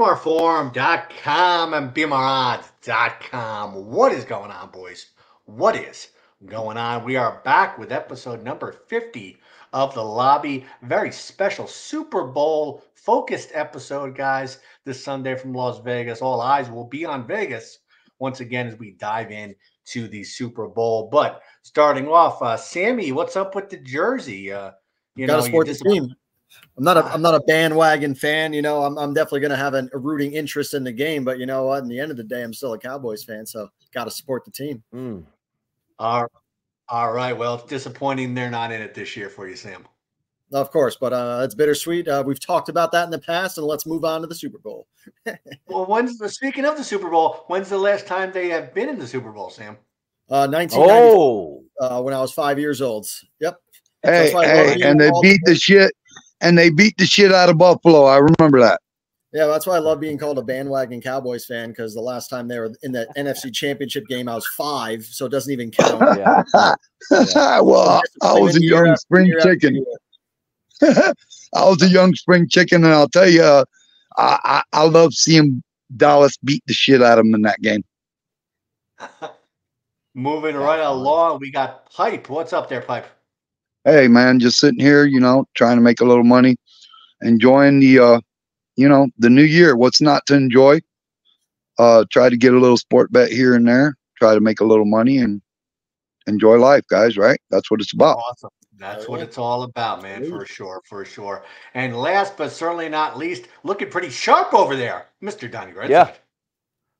BMRforum.com and BMRodds.com. What is going on, boys? What is going on? We are back with episode number 50 of The Lobby. Very special Super Bowl focused episode, guys, this Sunday from Las Vegas. All eyes will be on Vegas once again as we dive in to the Super Bowl. But starting off, Sammy, what's up with the jersey? Got to support the team. I'm not a bandwagon fan. I'm definitely going to have a rooting interest in the game, but you know what? In the end of the day, I'm still a Cowboys fan, so got to support the team. All right. Well, it's disappointing they're not in it this year for you, Sam. Of course, but it's bittersweet. We've talked about that in the past, and let's move on to the Super Bowl. Well, speaking of the Super Bowl, when's the last time they have been in the Super Bowl, Sam? 1990. When I was 5 years old. Yep. Hey, and they beat the shit. And they beat the shit out of Buffalo. I remember that. Yeah, that's why I love being called a bandwagon Cowboys fan, because the last time they were in the NFC Championship game, I was 5, so it doesn't even count. Well, I was a young spring chicken. I was a young spring chicken, and I'll tell you, I love seeing Dallas beat the shit out of them in that game. Moving right along, we got Pipe. What's up there, Pipe? Hey, man, just sitting here, trying to make a little money, enjoying the, the new year. What's not to enjoy? Try to get a little sport bet here and there, try to make a little money and enjoy life, guys, right? That's what it's about. Awesome. That's what it's all about, man, for sure. And last but certainly not least, looking pretty sharp over there, Mr. Donnie Red. Yeah.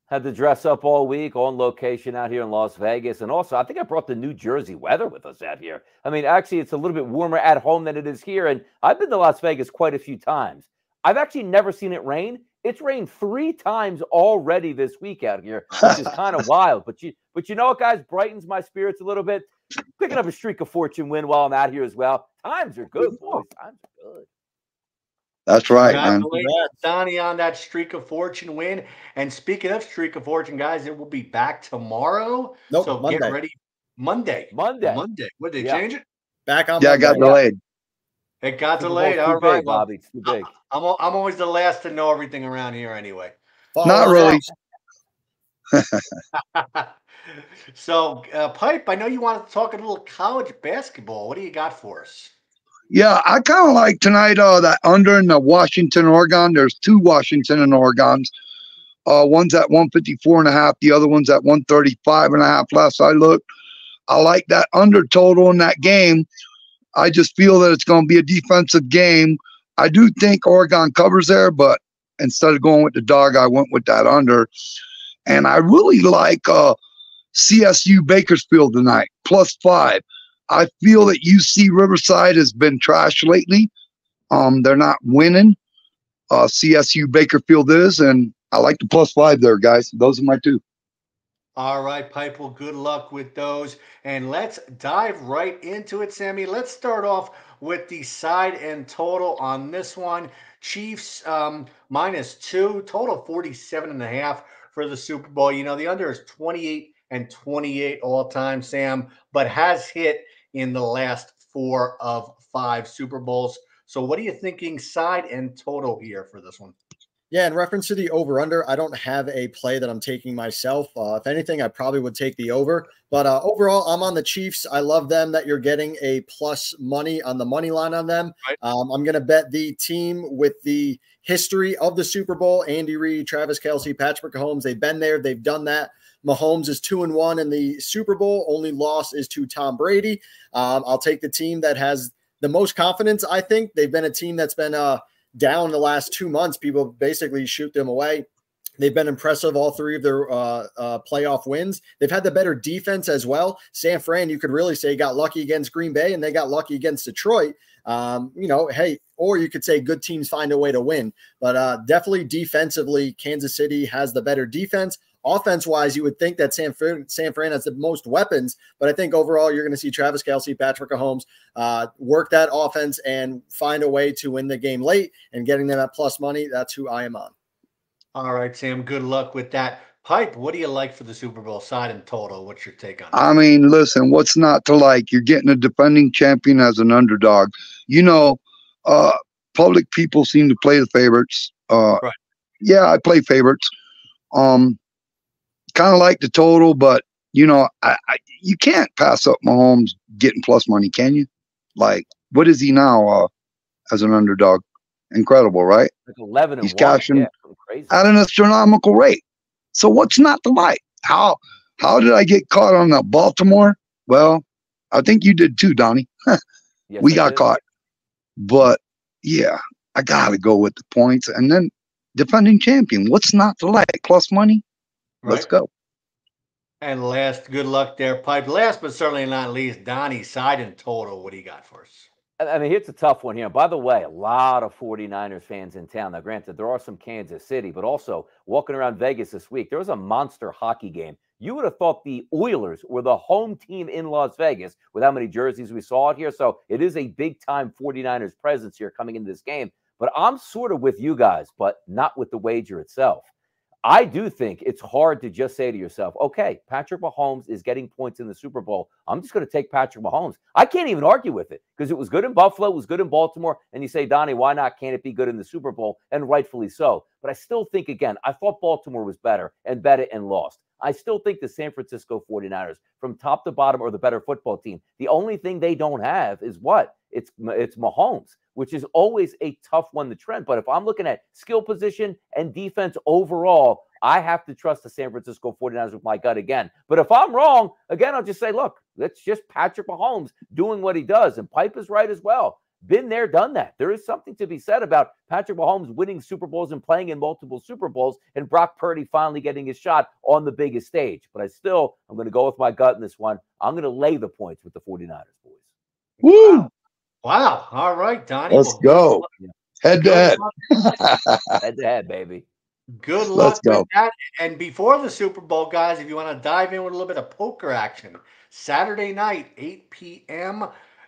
Had to dress up all week on location out here in Las Vegas. And also, I think I brought the New Jersey weather with us out here. I mean, actually, it's a little bit warmer at home than it is here. And I've been to Las Vegas quite a few times. I've actually never seen it rain. It's rained 3 times already this week out here, which is kind of wild. But you know what, guys? Brightens my spirits a little bit. Picking up a streak of fortune win while I'm out here as well. Times are good, boys. Times are good. That's right, man. Donnie on that streak of fortune win. And speaking of streak of fortune, guys, it will be back tomorrow. Nope, so Monday. Get ready. Monday. What, did they change it? Back on Monday. Monday. It got delayed. It got delayed. All right, big, Bobby. It's too big. I'm always the last to know everything around here anyway. Not really. So, Pipe, I know you wanted to talk a little college basketball. What do you got for us? Yeah, I kind of like tonight that under in the Washington, Oregon. There's 2 Washington and Oregons. One's at 154.5. The other one's at 135.5. Last I looked, I like that under total in that game. I just feel that it's going to be a defensive game. I do think Oregon covers there, but instead of going with the dog, I went with that under. And I really like CSU Bakersfield tonight, +5. I feel that UC Riverside has been trash lately. They're not winning. CSU Bakersfield is, and I like the +5 there, guys. Those are my 2. All right, Pipe. Well, good luck with those. And let's dive right into it, Sammy. Let's start off with the side and total on this one. Chiefs -2, total 47.5 for the Super Bowl. The under is 28-28 all time, Sam, but has hit in the last 4 of 5 Super Bowls. So what are you thinking side and total here for this one? Yeah, in reference to the over-under, I don't have a play that I'm taking myself. If anything, I probably would take the over. But overall, I'm on the Chiefs. I love them that you're getting a plus money on the money line on them. Right. I'm going to bet the team with the history of the Super Bowl, Andy Reid, Travis Kelce, Patrick Mahomes. They've been there. They've done that. Mahomes is 2-1 in the Super Bowl. Only loss is to Tom Brady. I'll take the team that has the most confidence, I think. They've been a team that's been down the last 2 months. People basically shoot them away. They've been impressive, all 3 of their playoff wins. They've had the better defense as well. San Fran, you could really say, got lucky against Green Bay, and they got lucky against Detroit. Hey, or you could say good teams find a way to win. But definitely defensively, Kansas City has the better defense. Offense-wise, you would think that San Fran has the most weapons, but I think overall you're going to see Travis Kelce, Patrick Mahomes work that offense and find a way to win the game late and getting them at plus money. That's who I am on. All right, Sam, good luck with that. Pipe, what do you like for the Super Bowl side and total? What's your take on it? I mean, listen, what's not to like? You're getting a defending champion as an underdog. Public people seem to play the favorites. Right. yeah, I play favorites. Kind of like the total, but you know, you can't pass up Mahomes getting plus money, can you? Like, what is he now as an underdog? Incredible, right? Like 11 and He's 1. cashing Yeah, crazy. at an astronomical rate. So what's not to like? How did I get caught on Baltimore? Well, I think you did too, Donnie. Yes, We I got did. caught. But yeah, I gotta go with the points. And then defending champion. What's not to like? Plus money. Let's Right. go. And last, good luck there, Pipe. Last but certainly not least, Donnie, side and total. What do you got for us? I mean, here's a tough one here. By the way, a lot of 49ers fans in town. Now, granted, there are some Kansas City, but also walking around Vegas this week, there was a monster hockey game. You would have thought the Oilers were the home team in Las Vegas with how many jerseys we saw out here. So it is a big-time 49ers presence here coming into this game. But I'm sort of with you guys, but not with the wager itself. I do think it's hard to just say to yourself, okay, Patrick Mahomes is getting points in the Super Bowl. I'm just going to take Patrick Mahomes. I can't even argue with it because it was good in Buffalo, it was good in Baltimore. And you say, Donnie, why not? Can't it be good in the Super Bowl? And rightfully so. But I still think, again, I thought Baltimore was better and bet it and lost. I still think the San Francisco 49ers, from top to bottom, are the better football team. The only thing they don't have is what? It's Mahomes, which is always a tough one to trend. But if I'm looking at skill position and defense overall, I have to trust the San Francisco 49ers with my gut again. But if I'm wrong, again, I'll just say, look, that's just Patrick Mahomes doing what he does. And Pipe is right as well. Been there, done that. There is something to be said about Patrick Mahomes winning Super Bowls and playing in multiple Super Bowls and Brock Purdy finally getting his shot on the biggest stage. But I'm going to go with my gut in this one. I'm going to lay the points with the 49ers, boys. Woo! Wow. All right, Donnie. Let's go. Head to head. Head to head, baby. Good Let's luck go. with that. And before the Super Bowl, guys, if you want to dive in with a little bit of poker action, Saturday night, 8 p.m.,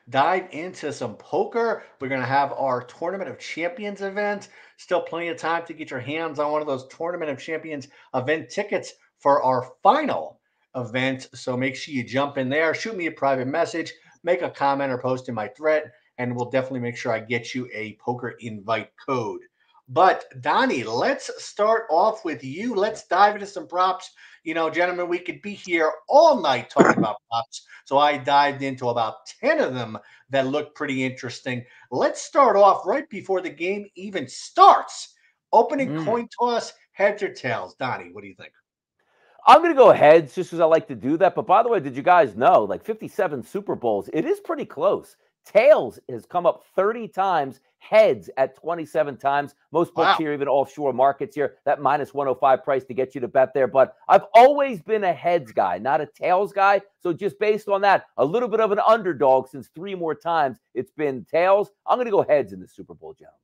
dive into some poker. We're going to have our Tournament of Champions event. Still plenty of time to get your hands on one of those Tournament of Champions event tickets for our final event. So make sure you jump in there. Shoot me a private message. Make a comment or post in my thread, and we'll definitely make sure I get you a poker invite code. But Donnie, let's start off with you. Let's dive into some props. You know, gentlemen, we could be here all night talking about props. So I dived into about 10 of them that look pretty interesting. Let's start off right before the game even starts. Opening coin toss, heads or tails. Donnie, what do you think? I'm going to go heads just because I like to do that. But by the way, did you guys know, like 57 Super Bowls, it is pretty close. Tails has come up 30 times, heads at 27 times. Most books here, even offshore markets here, that minus 105 price to get you to bet there. But I've always been a heads guy, not a tails guy. So just based on that, a little bit of an underdog since 3 more times it's been tails. I'm going to go heads in the Super Bowl, gentlemen.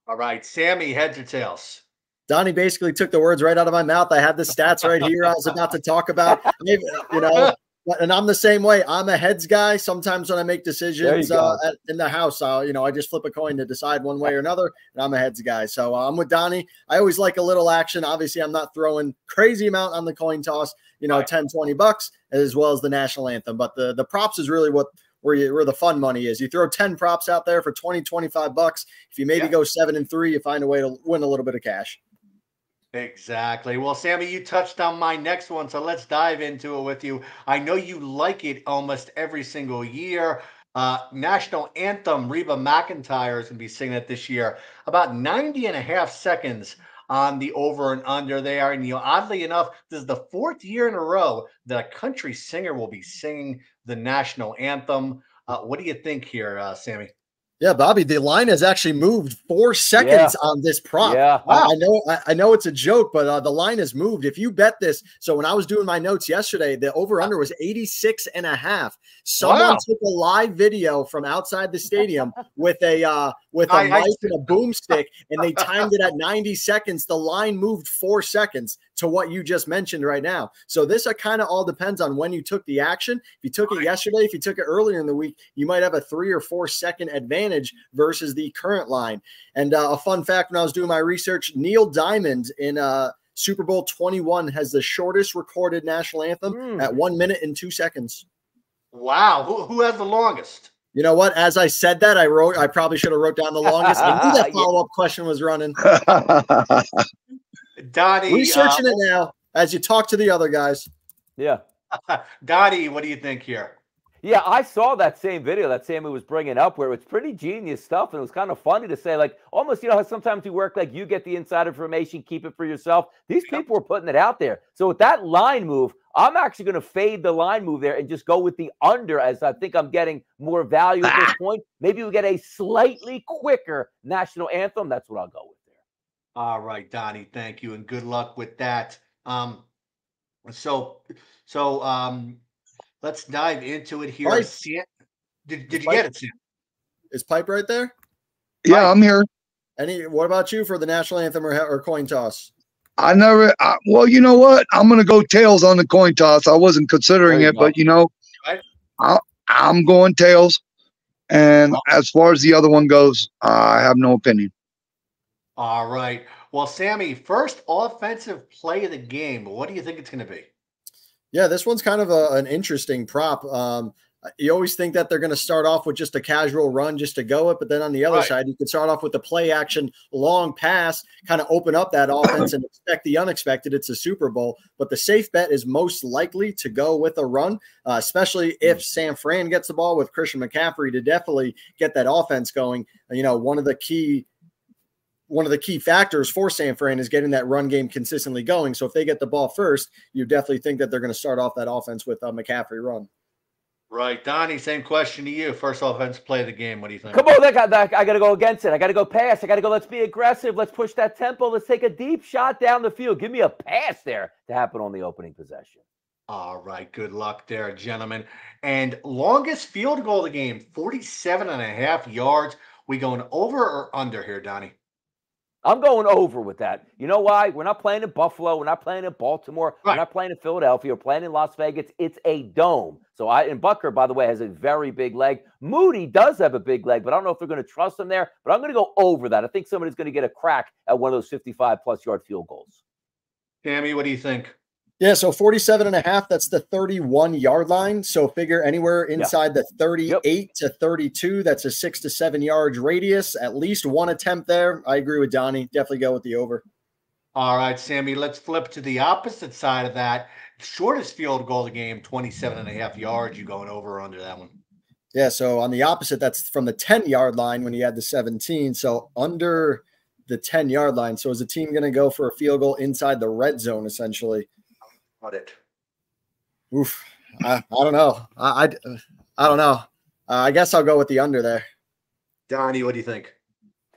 All right, Sammy, heads or tails? Donnie basically took the words right out of my mouth. I had the stats right here I was about to talk about. You know, and I'm the same way. I'm a heads guy. Sometimes when I make decisions in the house, you know, I just flip a coin to decide one way or another, and I'm a heads guy. So I'm with Donnie. I always like a little action. Obviously, I'm not throwing crazy amount on the coin toss, you know, 10, 20 bucks, as well as the national anthem. But the props is really where the fun money is. You throw 10 props out there for 20, 25 bucks. If you maybe go 7 and 3, you find a way to win a little bit of cash. Exactly. Well, Sammy, you touched on my next one, so let's dive into it with you. I know you like it almost every single year. National anthem, Reba McEntire is going to be singing it this year. About 90 and a half seconds on the over and under there. And, you know, oddly enough, this is the 4th year in a row that a country singer will be singing the national anthem. What do you think here, Sammy? Yeah, Bobby, the line has actually moved 4 seconds on this prop. Yeah. Wow. I know it's a joke, but the line has moved. If you bet this, so when I was doing my notes yesterday, the over-under was 86.5. Someone took a live video from outside the stadium with a mic and a boomstick, and they timed it at 90 seconds. The line moved 4 seconds to what you just mentioned right now. So this kind of all depends on when you took the action. If you took it yesterday, if you took it earlier in the week, you might have a 3 or 4 second advantage versus the current line. And a fun fact, when I was doing my research, Neil Diamond in Super Bowl 21 has the shortest recorded national anthem at 1 minute and 2 seconds. Wow. Who has the longest? You know what? As I said that, I probably should have wrote down the longest. I knew that follow-up question was running. Donnie, Researching it now as you talk to the other guys. Yeah. Donnie, what do you think here? Yeah, I saw that same video that Sammy was bringing up where it's pretty genius stuff. And it was kind of funny to say, like, almost, you know, how sometimes you work like you get the inside information, keep it for yourself. These people were putting it out there. So with that line move, I'm actually going to fade the line move there and just go with the under, as I think I'm getting more value at this point. Maybe we get a slightly quicker national anthem. That's what I'll go with there. All right, Donnie, thank you, and good luck with that. So let's dive into it here. Right. Sam, did you get it, Sam? Is Pipe right there? Yeah, I'm here. What about you for the national anthem or coin toss? Well, you know what? I'm going to go tails on the coin toss. I wasn't considering it, but, you know, Right. I'm going tails. And as far as the other one goes, I have no opinion. All right. Well, Sammy, first offensive play of the game. What do you think it's going to be? Yeah, this one's kind of an interesting prop. You always think that they're going to start off with just a casual run just to go it, but then on the other side, you could start off with the play action, long pass, kind of open up that offense and expect the unexpected. It's a Super Bowl, but the safe bet is most likely to go with a run, especially if San Fran gets the ball with Christian McCaffrey to definitely get that offense going. You know, one of the key factors for San Fran is getting that run game consistently going. So if they get the ball first, you definitely think that they're going to start off that offense with a McCaffrey run. Right. Donnie, same question to you. First offensive play of the game. What do you think? Come on, I got to go against it. I got to go pass. I got to go, let's be aggressive. Let's push that tempo. Let's take a deep shot down the field. Give me a pass there to happen on the opening possession. All right. Good luck there, gentlemen. And longest field goal of the game, 47.5 yards. We going over or under here, Donnie? I'm going over with that. You know why? We're not playing in Buffalo. We're not playing in Baltimore. Right. We're not playing in Philadelphia. We're playing in Las Vegas. It's a dome. So and Butker, by the way, has a very big leg. Moody does have a big leg, but I don't know if they're going to trust him there. But I'm going to go over that. I think somebody's going to get a crack at one of those 55-plus yard field goals. Tammy, what do you think? Yeah, so 47.5, that's the 31-yard line. So figure anywhere inside the 38 to 32, that's a 6 to 7 yards radius. At least one attempt there. I agree with Donnie. Definitely go with the over. All right, Sammy, let's flip to the opposite side of that. Shortest field goal of the game, 27.5 yards. You going over or under that one? Yeah, so on the opposite, that's from the 10-yard line when you had the 17. So under the 10-yard line. So is the team going to go for a field goal inside the red zone, essentially? It. Oof. I don't know. I don't know. I guess I'll go with the under there. Donnie, what do you think?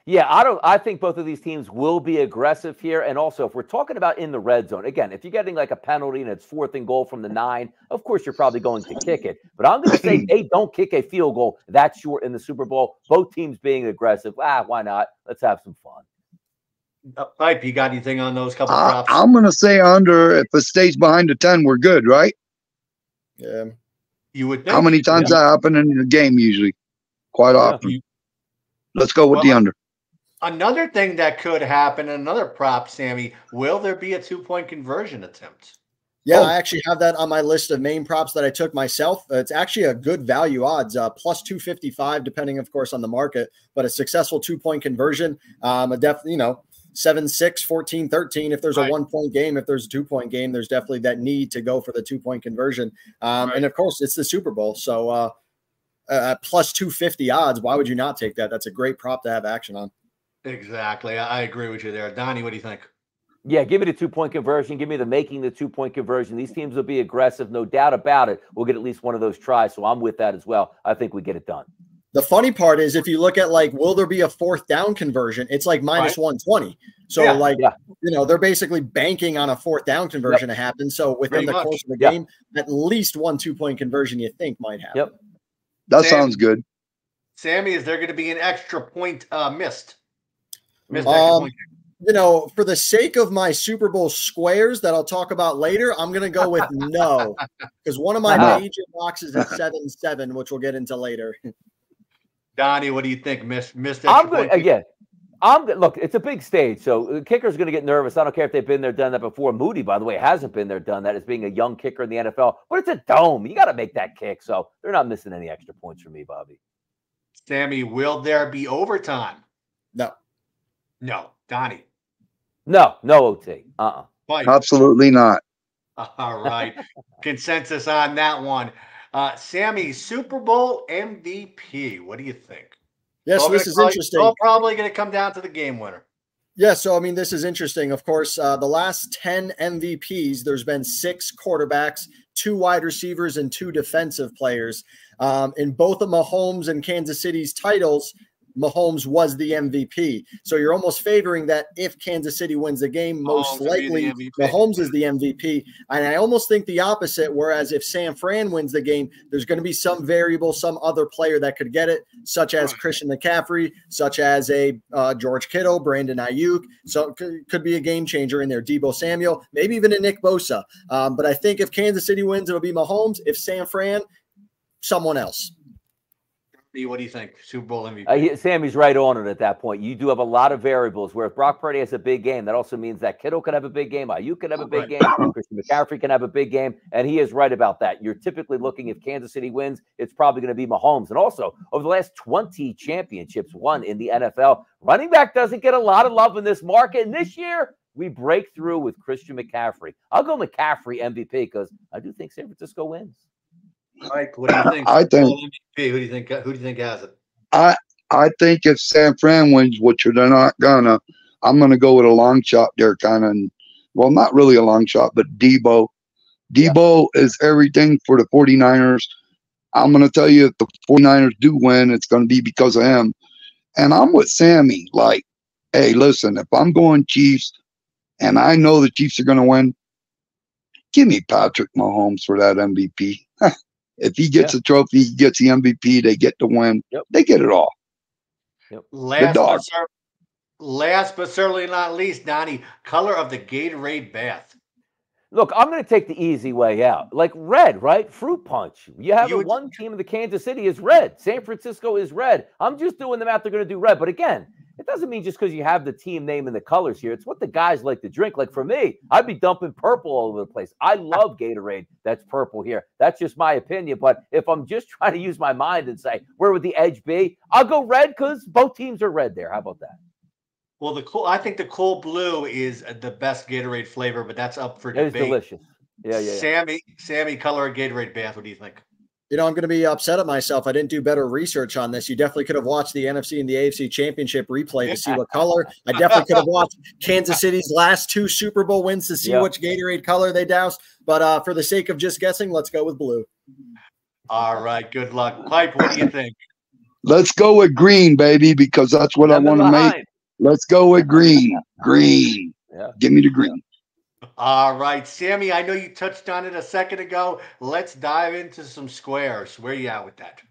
Yeah, I think both of these teams will be aggressive here. And also, if we're talking about in the red zone, again, if you're getting like a penalty and it's 4th and goal from the 9, of course you're probably going to kick it. But I'm going to say they don't kick a field goal that short in the Super Bowl. Both teams being aggressive. Why not? Let's have some fun. Pipe, you got anything on those couple props? I'm going to say under. If it stays behind the 10, we're good, right? Yeah. You would think. How many times that happen in the game usually? Quite often. Let's go with the under. Another thing that could happen, another prop, Sammy, will there be a 2-point conversion attempt? Yeah, I actually have that on my list of main props that I took myself. It's actually a good value odds, plus 255, depending, of course, on the market. But a successful 2-point conversion, definitely, 7-6, 14-13. If there's a 1-point game, if there's a 2-point game, there's definitely that need to go for the 2-point conversion. And of course, it's the Super Bowl. So plus 250 odds, why would you not take that? That's a great prop to have action on. Exactly. I agree with you there. Donnie, what do you think? Yeah, give me the 2-point conversion. Give me the making the 2-point conversion. These teams will be aggressive, no doubt about it. We'll get at least one of those tries. So I'm with that as well. I think we get it done. The funny part is if you look at will there be a 4th down conversion? It's like minus 120. So they're basically banking on a 4th down conversion to happen. So within the course of the game, at least one 2-point conversion you think might happen. That sounds good. Sammy, is there going to be an extra point missed? For the sake of my Super Bowl squares that I'll talk about later, I'm going to go with no, because one of my major boxes is 7-7, which we'll get into later. Donnie, what do you think? Missed I'm good again. Look, it's a big stage, so the kicker's going to get nervous. I don't care if they've been there, done that before. Moody, by the way, hasn't been there, done that as being a young kicker in the NFL. But it's a dome. You got to make that kick, so they're not missing any extra points for me, Bobby. Sammy, will there be overtime? No. Donnie. No, no OT. Pipe. Absolutely not. All right. Consensus on that one. Sammy, Super Bowl MVP. What do you think? Yes, It's this is interesting. all probably going to come down to the game winner. Yeah, so I mean, this is interesting. Of course, the last 10 MVPs, there's been 6 quarterbacks, 2 wide receivers, and 2 defensive players. In both of Mahomes and Kansas City's titles, Mahomes was the MVP. So you're almost favoring that if Kansas City wins the game, most likely Mahomes is the MVP. And I almost think the opposite, whereas if San Fran wins the game, there's going to be some variable, some other player that could get it, such as Christian McCaffrey, such as a George Kittle, Brandon Ayuk. So it could be a game changer in there. Debo Samuel, maybe even a Nick Bosa. But I think if Kansas City wins, it'll be Mahomes. If San Fran, someone else. What do you think? Super Bowl MVP? Sammy's right on it at that point. You do have a lot of variables where if Brock Purdy has a big game, that also means that Kittle could have a big game, Ayuk could have a big game, Christian McCaffrey can have a big game, and he is right about that. You're typically looking, if Kansas City wins, it's probably going to be Mahomes. And also, over the last 20 championships won in the NFL, running back doesn't get a lot of love in this market. And this year, we break through with Christian McCaffrey. I'll go McCaffrey MVP because I do think San Francisco wins. Mike, what do you think? I think. Who do you think? Who do you think has it? I think if San Fran wins, which they're not gonna, I'm gonna go with a long shot there, kind of. Well, not really a long shot, but Debo. Debo is everything for the 49ers. I'm gonna tell you, if the 49ers do win, it's gonna be because of him. And I'm with Sammy. Like, hey, listen, if I'm going Chiefs, and I know the Chiefs are gonna win, give me Patrick Mahomes for that MVP. If he gets a trophy, he gets the MVP, they get the win. They get it all. Last but certainly not least, Donnie, color of the Gatorade bath. Look, I'm going to take the easy way out. Like red, right? Fruit punch. You have one team in the Kansas City is red. San Francisco is red. I'm just doing the math. They're going to do red. But again, it doesn't mean just because you have the team name and the colors here. It's what the guys like to drink. Like for me, I'd be dumping purple all over the place. I love Gatorade that's purple here. That's just my opinion. But if I'm just trying to use my mind and say, where would the edge be? I'll go red because both teams are red there. How about that? Well, I think the cool blue is the best Gatorade flavor, but that's up for debate. It's delicious. Yeah. Sammy, color of Gatorade bath. What do you think? You know, I'm going to be upset at myself. I didn't do better research on this. You definitely could have watched the NFC and the AFC championship replay to see what color. I definitely could have watched Kansas City's last 2 Super Bowl wins to see which Gatorade color they doused. But for the sake of just guessing, let's go with blue. All right. Good luck. Pipe, what do you think? Let's go with green, baby, because that's what I want to make. Let's go with green. Green. Yeah. Give me the green. All right, Sammy, I know you touched on it a second ago. Let's dive into some squares. Where are you at with that?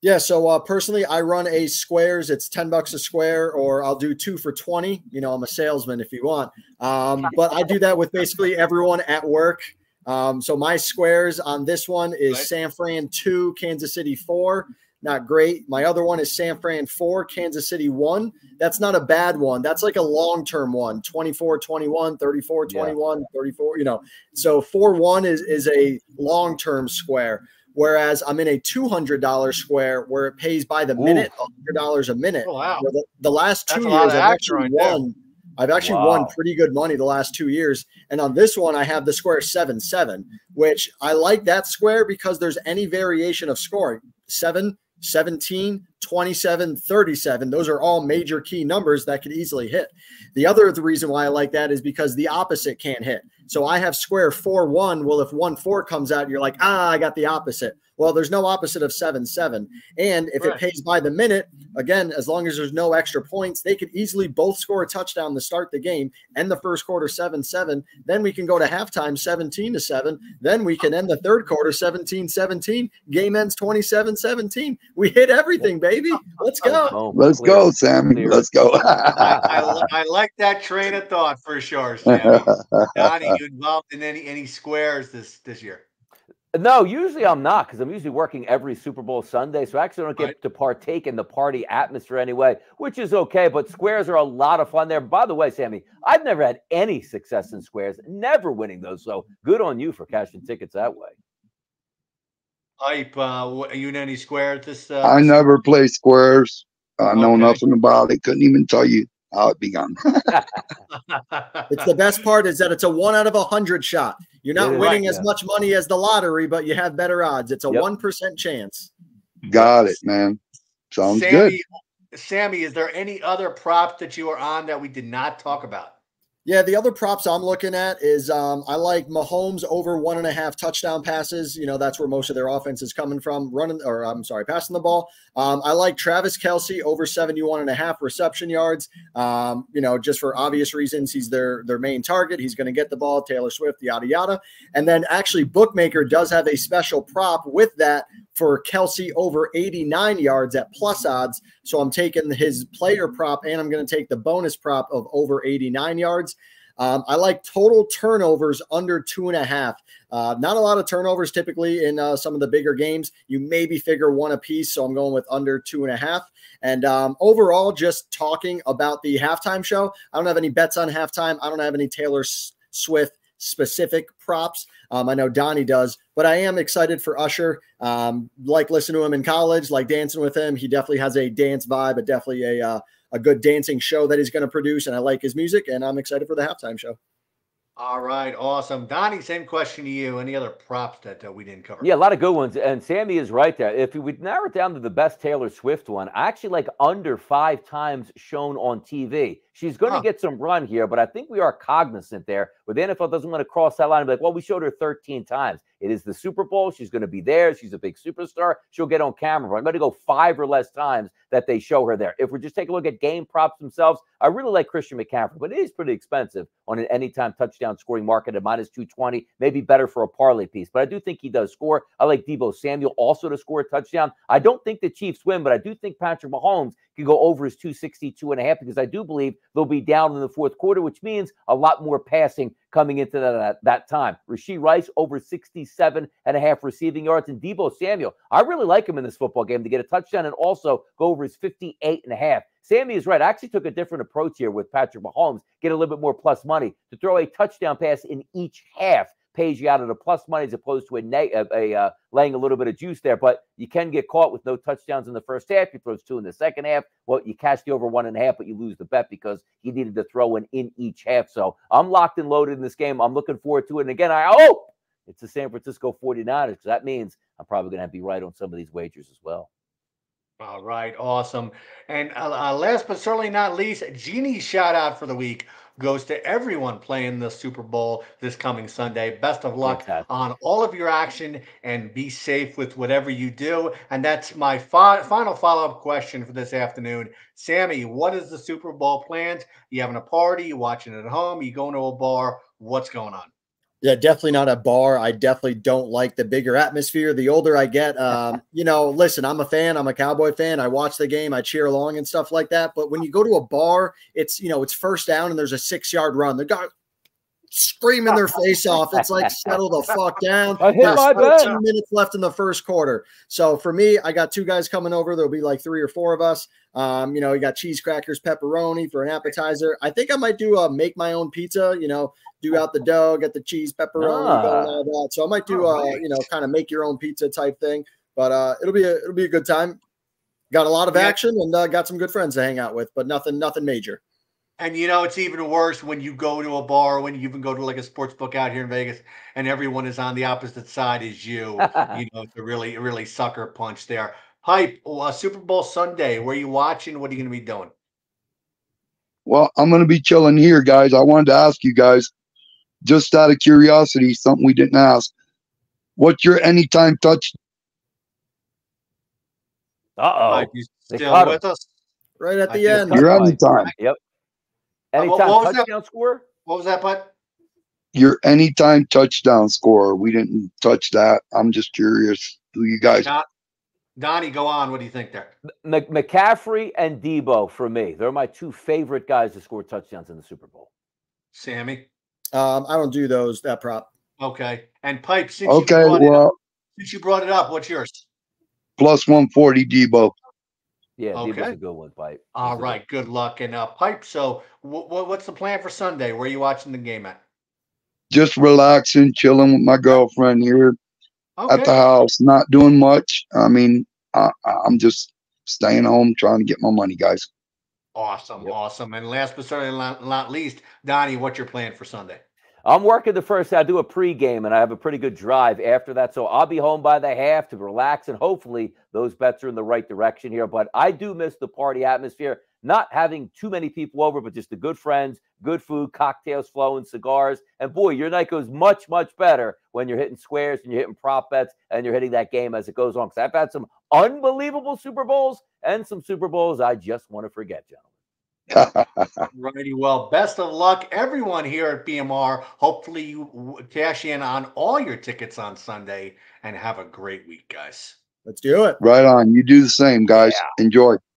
Yeah, so personally, I run a squares. It's $10 a square, or I'll do 2 for 20. You know, I'm a salesman if you want. But I do that with basically everyone at work. So my squares on this one is San Fran 2, Kansas City 4. Not great. My other one is San Fran 4, Kansas City 1. That's not a bad one. That's like a long-term one, 24-21, 34-21, 34, you know. So 4-1 is a long-term square, whereas I'm in a $200 square where it pays by the minute, $100 a minute. Oh, wow. The last 2 years I've actually won. I've actually won pretty good money the last 2 years. And on this one, I have the square 7-7, which I like that square because there's any variation of scoring. 7, 17, 27, 37. Those are all major key numbers that could easily hit. The reason why I like that is because the opposite can't hit. So I have square 4-1. Well, if 1-4 comes out, you're like, I got the opposite. Well, there's no opposite of 7-7. And if it pays by the minute, again, as long as there's no extra points, they could easily both score a touchdown to start the game, end the first quarter 7-7. Then we can go to halftime 17-7. Then we can end the third quarter 17-17. Game ends 27-17. We hit everything, baby. Let's go. Let's go, Sammy. Let's go. I like that train of thought for sure, Sammy. Donnie, you involved in any squares this year? No, usually I'm not because I'm usually working every Super Bowl Sunday. So I actually don't get to partake in the party atmosphere anyway, which is okay. But squares are a lot of fun there. By the way, Sammy, I've never had any success in squares, never winning those. So good on you for cashing tickets that way. Hype, are you in any squares this? I never play squares. I know nothing about it. Couldn't even tell you. How it begun. It's the best part is that it's a 1 out of 100 shot. You're not Yeah, winning right, as much money as the lottery, but you have better odds. It's a 1% chance. Got it, man. Sounds good. Sammy, is there any other props that you are on that we did not talk about? Yeah, the other props I'm looking at is I like Mahomes over 1.5 touchdown passes. You know, that's where most of their offense is coming from, passing the ball. I like Travis Kelce over 71.5 reception yards. You know, just for obvious reasons, he's their main target. He's going to get the ball, Taylor Swift, yada, yada. And then actually Bookmaker does have a special prop with that for Kelce over 89 yards at plus odds. So I'm taking his player prop and I'm going to take the bonus prop of over 89 yards. I like total turnovers under 2.5. Not a lot of turnovers typically in some of the bigger games. You maybe figure 1 apiece, so I'm going with under 2.5. And overall, just talking about the halftime show, I don't have any bets on halftime. I don't have any Taylor Swift specific props. I know Donnie does, but I am excited for Usher. Like listening to him in college, like dancing with him. He definitely has a dance vibe, but definitely a good dancing show that he's going to produce. And I like his music, and I'm excited for the halftime show. All right, awesome. Donnie, same question to you. Any other props that we didn't cover? Yeah, a lot of good ones. And Sammy is right there. If we would narrow it down to the best Taylor Swift one, I actually like under 5 times shown on TV. She's going to get some run here, but I think we are cognizant there where the NFL doesn't want to cross that line and be like, well, we showed her 13 times. It is the Super Bowl. She's going to be there. She's a big superstar. She'll get on camera. I'm going to go 5 or less times that they show her there. If we just take a look at game props themselves, I really like Christian McCaffrey, but it is pretty expensive on an anytime touchdown scoring market at minus 220. Maybe better for a parlay piece, but I do think he does score. I like Deebo Samuel also to score a touchdown. I don't think the Chiefs win, but I do think Patrick Mahomes can go over his 262.5 because I do believe they'll be down in the fourth quarter, which means a lot more passing coming into that time. Rashee Rice over 67.5 receiving yards, and Deebo Samuel, I really like him in this football game to get a touchdown and also go over his 58.5. Sammy is right. I actually took a different approach here with Patrick Mahomes, get a little bit more plus money to throw a touchdown pass in each half. Pays you out of the plus money as opposed to laying a little bit of juice there. But you can get caught with no touchdowns in the first half. He throws 2 in the second half. Well, you cash the over 1.5, but you lose the bet because he needed to throw in each half. So I'm locked and loaded in this game. I'm looking forward to it. And again, I hope it's the San Francisco 49ers because that means I'm probably going to be right on some of these wagers as well. All right, awesome. And last but certainly not least, Genie's shout out for the week goes to everyone playing the Super Bowl this coming Sunday. Best of luck on all of your action and be safe with whatever you do. And that's my final follow-up question for this afternoon. Sammy, what is the Super Bowl plans? You having a party? You watching it at home? You going to a bar? What's going on? Yeah, definitely not a bar. I definitely don't like the bigger atmosphere. The older I get, you know, listen, I'm a fan. I'm a Cowboy fan. I watch the game. I cheer along and stuff like that. But when you go to a bar, it's, you know, it's first down and there's a 6-yard run. The guy screaming their face off. It's like, settle the fuck down. There's 13 minutes left in the first quarter. So for me, I got 2 guys coming over. There'll be like 3 or 4 of us. You know, you got cheese crackers, pepperoni for an appetizer. I think I might do make my own pizza, you know, do out the dough, get the cheese, pepperoni, going, all that. So I might do, you know, kind of make your own pizza type thing. But it'll be a good time. Got a lot of action and got some good friends to hang out with, but nothing major. And, you know, it's even worse when you go to a bar, when you even go to like a sports book out here in Vegas and everyone is on the opposite side as you. You know, it's a really sucker punch there. Hype, Super Bowl Sunday, where are you watching? What are you going to be doing? Well, I'm going to be chilling here, guys. I wanted to ask you guys, just out of curiosity, something we didn't ask. What's your anytime touch? Hype, you still with us? Right at the end. Your anytime. Yep. Anytime touchdown score? What was that, bud? Your anytime touchdown score. We didn't touch that. I'm just curious who you guys. Donnie, go on. What do you think there? McCaffrey and Deebo for me. They're my 2 favorite guys to score touchdowns in the Super Bowl. Sammy? I don't do that prop. Okay. And Pipe, since you brought it up, what's yours? Plus 140 Deebo. Yeah, Deebo's a good one, Pipe. All right, good luck. And Pipe, so what's the plan for Sunday? Where are you watching the game at? Just relaxing, chilling with my girlfriend here at the house, not doing much. I mean, I'm just staying home trying to get my money, guys. Awesome, Yep. awesome. And last but certainly not least, Donnie, what's your plan for Sunday? I'm working the first. I do a pregame, and I have a pretty good drive after that. So I'll be home by the half to relax, and hopefully those bets are in the right direction here. But I do miss the party atmosphere, not having too many people over, but just the good friends, good food, cocktails flowing, cigars. And boy, your night goes much, much better when you're hitting squares and you're hitting prop bets and you're hitting that game as it goes on. Because I've had some unbelievable Super Bowls and some Super Bowls I just want to forget, gentlemen. Righty, well, best of luck, everyone here at BMR. Hopefully, you cash in on all your tickets on Sunday and have a great week, guys. Let's do it. Right on. You do the same, guys. Yeah. Enjoy.